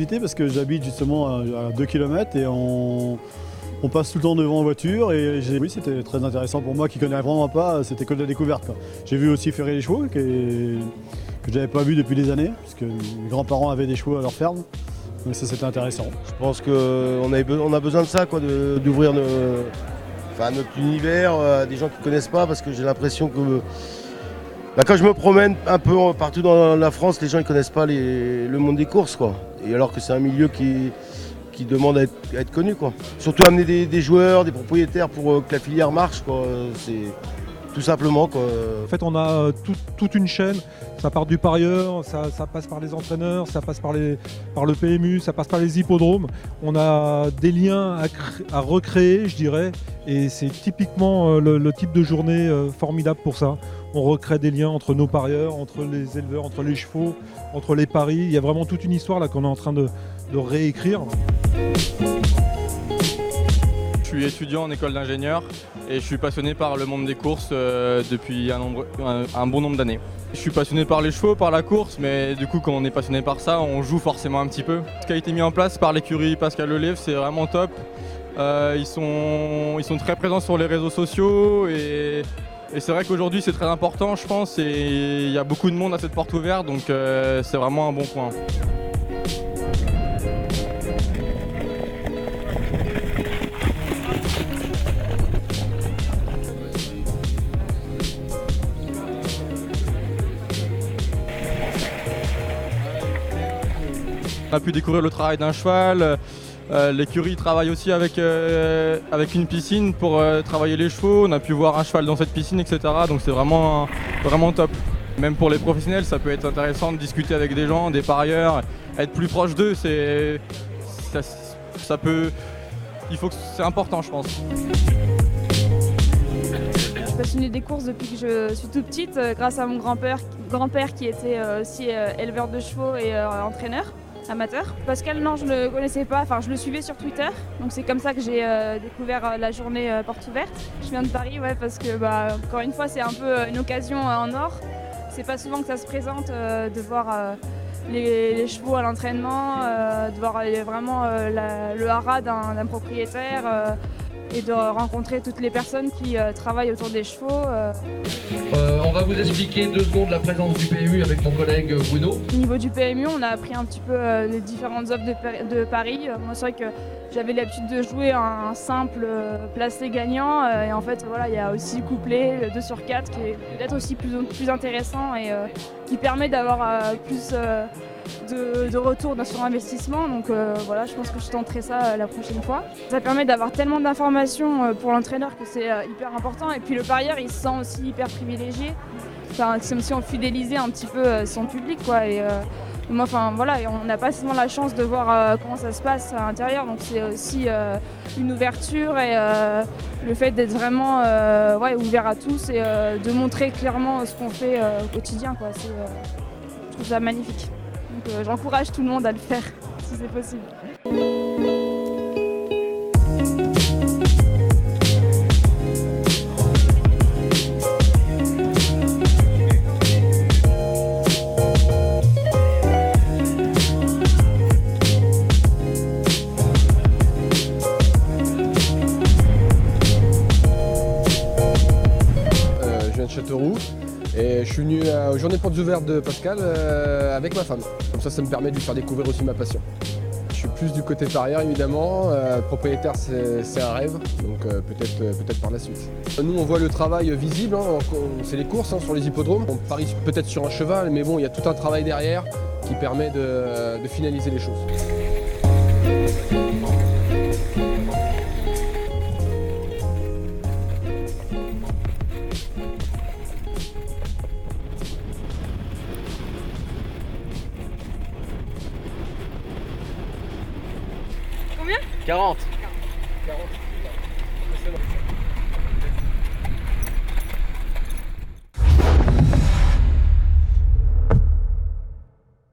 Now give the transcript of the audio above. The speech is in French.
curiosité parce que j'habite justement à 2 km et on passe tout le temps devant en voiture et oui, c'était très intéressant pour moi qui ne connais vraiment pas cette école de la découverte, quoi. J'ai vu aussi Ferrer les chevaux que je n'avais pas vu depuis des années parce que mes grands-parents avaient des chevaux à leur ferme. Donc ça, c'était intéressant. Je pense qu'on a besoin de ça, quoi, d'ouvrir notre univers à des gens qui ne connaissent pas, parce que j'ai l'impression que quand je me promène un peu partout dans la France, les gens ne connaissent pas le monde des courses, quoi. Et alors que c'est un milieu qui demande à être connu, quoi. Surtout amener des joueurs, des propriétaires pour que la filière marche, quoi. C'est tout simplement, quoi. En fait, on a toute une chaîne. Ça part du parieur, ça passe par les entraîneurs, ça passe par le PMU, ça passe par les hippodromes. On a des liens à recréer, je dirais, et c'est typiquement le type de journée formidable pour ça. On recrée des liens entre nos parieurs, entre les éleveurs, entre les chevaux, entre les paris. Il y a vraiment toute une histoire là qu'on est en train de réécrire. Je suis étudiant en école d'ingénieur et je suis passionné par le monde des courses depuis un bon nombre d'années. Je suis passionné par les chevaux, par la course, mais du coup quand on est passionné par ça, on joue forcément un petit peu. Ce qui a été mis en place par l'écurie Pascal Lelièvre, c'est vraiment top. Ils sont très présents sur les réseaux sociaux et c'est vrai qu'aujourd'hui c'est très important, je pense, et il y a beaucoup de monde à cette porte ouverte, donc c'est vraiment un bon point. On a pu découvrir le travail d'un cheval. L'écurie travaille aussi avec une piscine pour travailler les chevaux. On a pu voir un cheval dans cette piscine, etc. Donc c'est vraiment top. Même pour les professionnels, ça peut être intéressant de discuter avec des gens, des parieurs, être plus proche d'eux. C'est important, je pense. Je suis passionnée des courses depuis que je suis toute petite, grâce à mon grand-père qui était aussi éleveur de chevaux et entraîneur amateur. Pascal, non, je ne le connaissais pas, enfin je le suivais sur Twitter, donc c'est comme ça que j'ai découvert la journée porte ouverte. Je viens de Paris, ouais, parce que encore une fois c'est un peu une occasion en or. C'est pas souvent que ça se présente de voir les chevaux à l'entraînement, de voir vraiment le haras d'un propriétaire et de rencontrer toutes les personnes qui travaillent autour des chevaux. On va vous expliquer 2 secondes la présence du PMU avec mon collègue Bruno. Au niveau du PMU, on a appris un petit peu les différentes offres de paris. Moi, c'est vrai que j'avais l'habitude de jouer un simple placé gagnant. Et en fait, voilà, il y a aussi couplé le 2 sur 4 qui est peut-être aussi plus intéressant et qui permet d'avoir plus de retour sur investissement. Donc voilà, je pense que je tenterai ça la prochaine fois. Ça permet d'avoir tellement d'informations pour l'entraîneur que c'est hyper important. Et puis le parieur, il se sent aussi hyper privilégié. Enfin, c'est comme si on fidélisait un petit peu son public, quoi. Et moi, enfin voilà, on n'a pas seulement la chance de voir comment ça se passe à l'intérieur. Donc c'est aussi une ouverture et le fait d'être vraiment ouvert à tous et de montrer clairement ce qu'on fait au quotidien, quoi. Je trouve ça magnifique. Donc j'encourage tout le monde à le faire si c'est possible. Je viens de Châteauroux. Et je suis venu aux journées portes ouvertes de Pascal avec ma femme. Comme ça me permet de lui faire découvrir aussi ma passion. Je suis plus du côté parieur évidemment. Propriétaire, c'est un rêve, donc peut-être par la suite. Nous, on voit le travail visible, hein, c'est les courses sur les hippodromes. On parie peut-être sur un cheval, mais bon, il y a tout un travail derrière qui permet de finaliser les choses. Combien ? 40. 40.